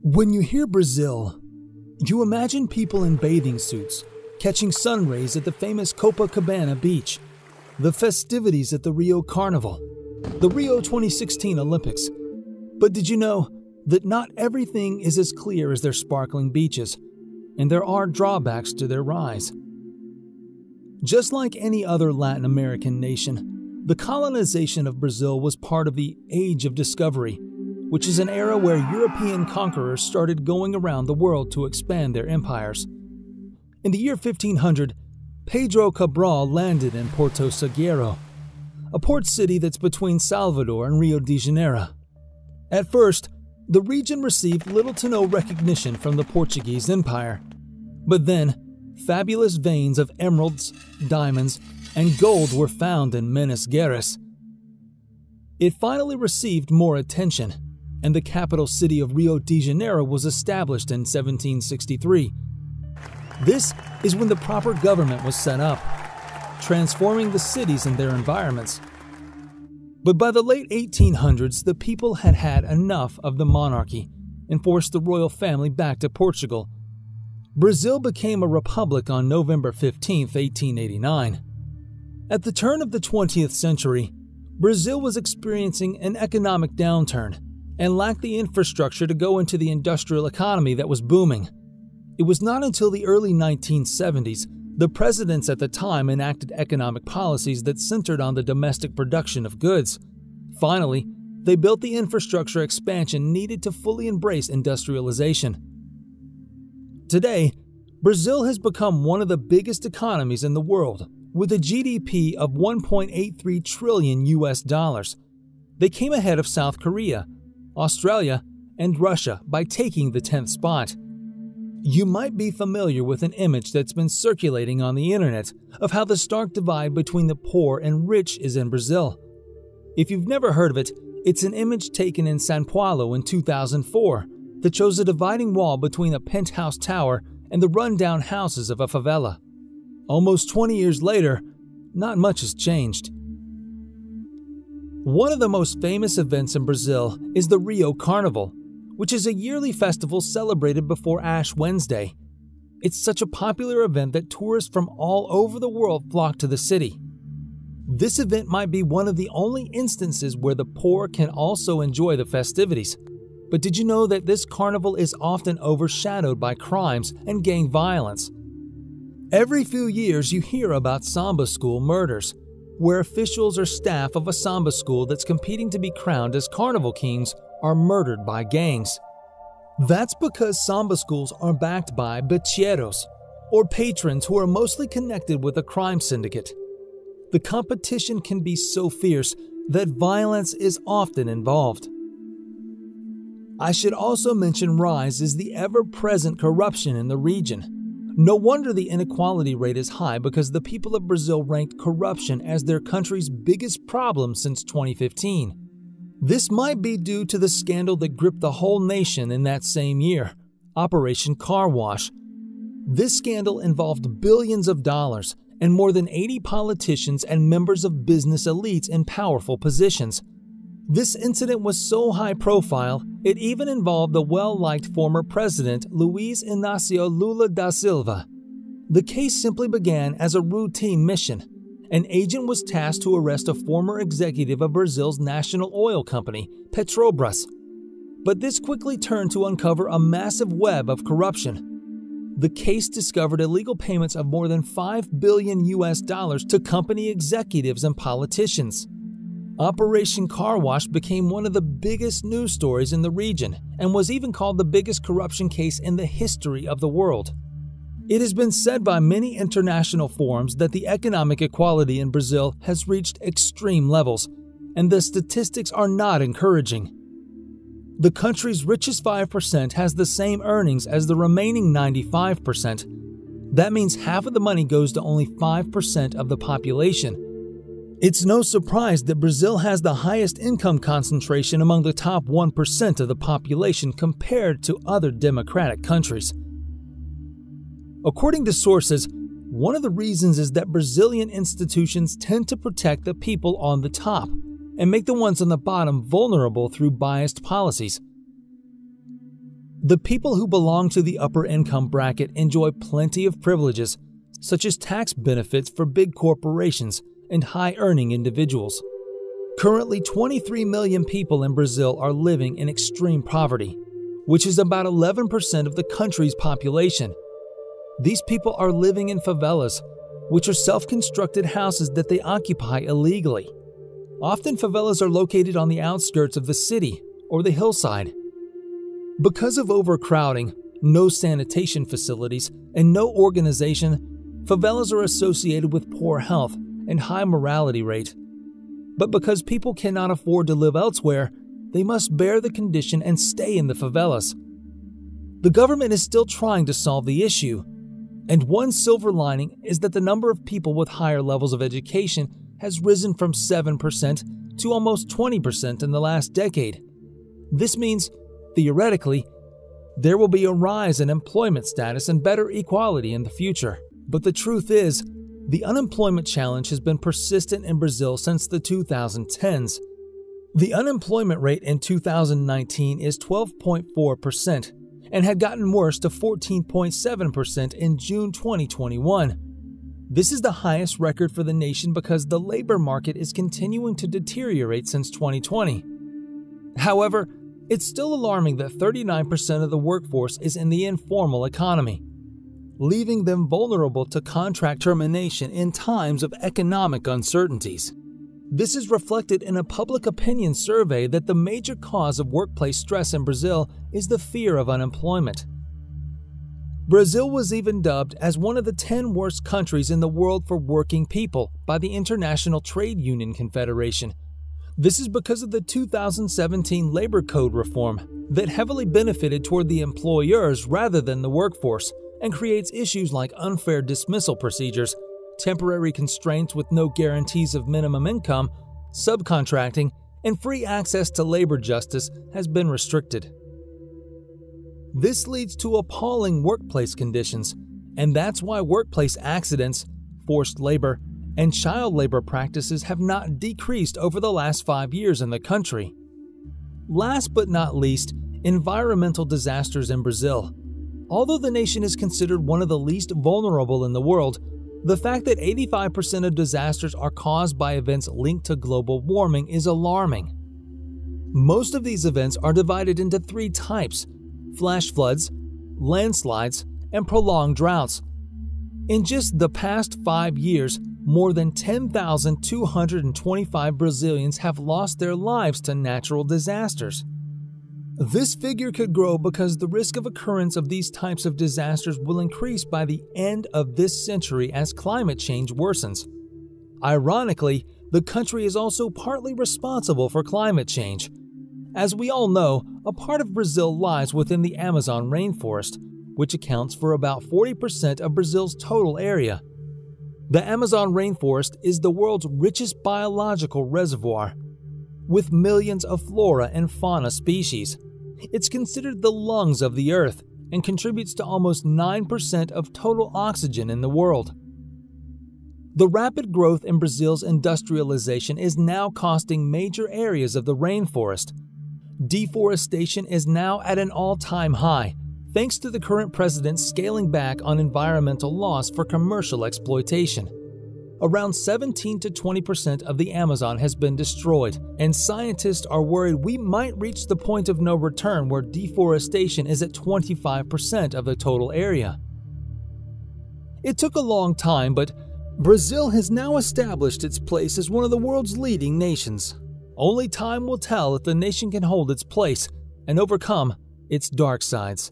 When you hear Brazil, you imagine people in bathing suits, catching sun rays at the famous Copacabana beach, the festivities at the Rio Carnival, the Rio 2016 Olympics. But did you know that not everything is as clear as their sparkling beaches, and there are drawbacks to their rise? Just like any other Latin American nation, the colonization of Brazil was part of the Age of Discovery, which is an era where European conquerors started going around the world to expand their empires. In the year 1500, Pedro Cabral landed in Porto Seguro, a port city that's between Salvador and Rio de Janeiro. At first, the region received little to no recognition from the Portuguese Empire. But then, fabulous veins of emeralds, diamonds, and gold were found in Minas Gerais. It finally received more attention, and the capital city of Rio de Janeiro was established in 1763. This is when the proper government was set up, transforming the cities and their environments. But by the late 1800s, the people had had enough of the monarchy and forced the royal family back to Portugal. Brazil became a republic on November 15, 1889. At the turn of the 20th century, Brazil was experiencing an economic downturn and lacked the infrastructure to go into the industrial economy that was booming. It was not until the early 1970s the presidents at the time enacted economic policies that centered on the domestic production of goods. Finally, they built the infrastructure expansion needed to fully embrace industrialization. Today, Brazil has become one of the biggest economies in the world, with a GDP of 1.83 trillion US dollars. They came ahead of South Korea, Australia, and Russia by taking the 10th spot. You might be familiar with an image that's been circulating on the internet of how the stark divide between the poor and rich is in Brazil. If you've never heard of it, it's an image taken in São Paulo in 2004 that shows a dividing wall between a penthouse tower and the rundown houses of a favela. Almost 20 years later, not much has changed. One of the most famous events in Brazil is the Rio Carnival, which is a yearly festival celebrated before Ash Wednesday. It's such a popular event that tourists from all over the world flock to the city. This event might be one of the only instances where the poor can also enjoy the festivities. But did you know that this carnival is often overshadowed by crimes and gang violence? Every few years you hear about samba school murders, where officials or staff of a samba school that's competing to be crowned as carnival kings are murdered by gangs. That's because samba schools are backed by bicheiros, or patrons who are mostly connected with a crime syndicate. The competition can be so fierce that violence is often involved. I should also mention rise is the ever-present corruption in the region. No wonder the inequality rate is high, because the people of Brazil ranked corruption as their country's biggest problem since 2015. This might be due to the scandal that gripped the whole nation in that same year, Operation Car Wash. This scandal involved billions of dollars and more than 80 politicians and members of business elites in powerful positions. This incident was so high profile, it even involved the well-liked former president Luiz Inácio Lula da Silva. The case simply began as a routine mission. An agent was tasked to arrest a former executive of Brazil's national oil company, Petrobras. But this quickly turned to uncover a massive web of corruption. The case discovered illegal payments of more than $5 billion US to company executives and politicians. Operation Car Wash became one of the biggest news stories in the region and was even called the biggest corruption case in the history of the world. It has been said by many international forums that the economic equality in Brazil has reached extreme levels, and the statistics are not encouraging. The country's richest 5% has the same earnings as the remaining 95%. That means half of the money goes to only 5% of the population. It's no surprise that Brazil has the highest income concentration among the top 1% of the population compared to other democratic countries. According to sources, one of the reasons is that Brazilian institutions tend to protect the people on the top and make the ones on the bottom vulnerable through biased policies. The people who belong to the upper income bracket enjoy plenty of privileges, such as tax benefits for big corporations and high-earning individuals. Currently, 23 million people in Brazil are living in extreme poverty, which is about 11% of the country's population. These people are living in favelas, which are self-constructed houses that they occupy illegally. Often, favelas are located on the outskirts of the city or the hillside. Because of overcrowding, no sanitation facilities, and no organization, favelas are associated with poor health and high mortality rate. But because people cannot afford to live elsewhere, they must bear the condition and stay in the favelas. The government is still trying to solve the issue, and one silver lining is that the number of people with higher levels of education has risen from 7% to almost 20% in the last decade. This means, theoretically, there will be a rise in employment status and better equality in the future. But the truth is, the unemployment challenge has been persistent in Brazil since the 2010s. The unemployment rate in 2019 is 12.4% and had gotten worse to 14.7% in June 2021. This is the highest record for the nation because the labor market is continuing to deteriorate since 2020. However, it's still alarming that 39% of the workforce is in the informal economy, leaving them vulnerable to contract termination in times of economic uncertainties. This is reflected in a public opinion survey that the major cause of workplace stress in Brazil is the fear of unemployment. Brazil was even dubbed as one of the 10 worst countries in the world for working people by the International Trade Union Confederation. This is because of the 2017 labor code reform that heavily benefited toward the employers rather than the workforce and creates issues like unfair dismissal procedures, temporary constraints with no guarantees of minimum income, subcontracting, and free access to labor justice has been restricted. This leads to appalling workplace conditions, and that's why workplace accidents, forced labor, and child labor practices have not decreased over the last 5 years in the country. Last but not least, environmental disasters in Brazil. Although the nation is considered one of the least vulnerable in the world, the fact that 85% of disasters are caused by events linked to global warming is alarming. Most of these events are divided into 3 types: flash floods, landslides, and prolonged droughts. In just the past 5 years, more than 10,225 Brazilians have lost their lives to natural disasters. This figure could grow because the risk of occurrence of these types of disasters will increase by the end of this century as climate change worsens. Ironically, the country is also partly responsible for climate change. As we all know, a part of Brazil lies within the Amazon rainforest, which accounts for about 40% of Brazil's total area. The Amazon rainforest is the world's richest biological reservoir, with millions of flora and fauna species. It's considered the lungs of the earth and contributes to almost 9% of total oxygen in the world. The rapid growth in Brazil's industrialization is now costing major areas of the rainforest. Deforestation is now at an all-time high, thanks to the current president scaling back on environmental laws for commercial exploitation. Around 17 to 20% of the Amazon has been destroyed, and scientists are worried we might reach the point of no return where deforestation is at 25% of the total area. It took a long time, but Brazil has now established its place as one of the world's leading nations. Only time will tell if the nation can hold its place and overcome its dark sides.